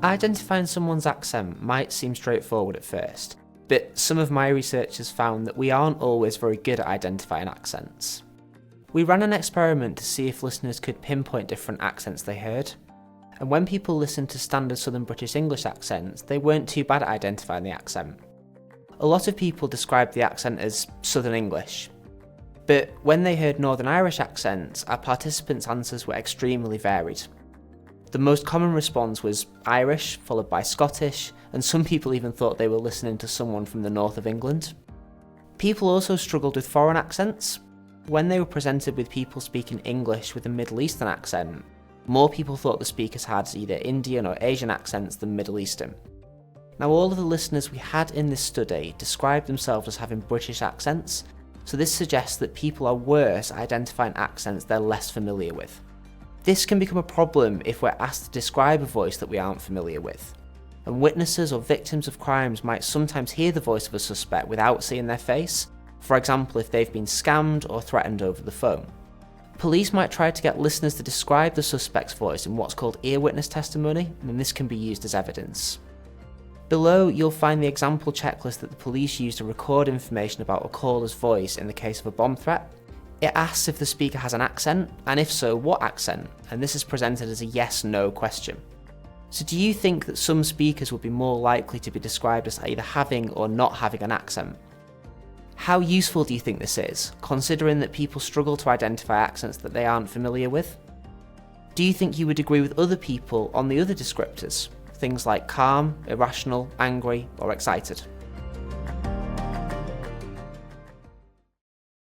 Identifying someone's accent might seem straightforward at first, but some of my research has found that we aren't always very good at identifying accents. We ran an experiment to see if listeners could pinpoint different accents they heard, and when people listened to standard Southern British English accents, they weren't too bad at identifying the accent. A lot of people described the accent as Southern English, but when they heard Northern Irish accents, our participants' answers were extremely varied. The most common response was Irish, followed by Scottish, and some people even thought they were listening to someone from the north of England. People also struggled with foreign accents. When they were presented with people speaking English with a Middle Eastern accent, more people thought the speakers had either Indian or Asian accents than Middle Eastern. Now, all of the listeners we had in this study described themselves as having British accents, so this suggests that people are worse at identifying accents they're less familiar with. This can become a problem if we're asked to describe a voice that we aren't familiar with, and witnesses or victims of crimes might sometimes hear the voice of a suspect without seeing their face, for example if they've been scammed or threatened over the phone. Police might try to get listeners to describe the suspect's voice in what's called Earwitness testimony, and this can be used as evidence. Below, you'll find the example checklist that the police use to record information about a caller's voice in the case of a bomb threat. It asks if the speaker has an accent, and if so, what accent, and this is presented as a yes/no question. So do you think that some speakers would be more likely to be described as either having or not having an accent? How useful do you think this is, considering that people struggle to identify accents that they aren't familiar with? Do you think you would agree with other people on the other descriptors, things like calm, irrational, angry, or excited?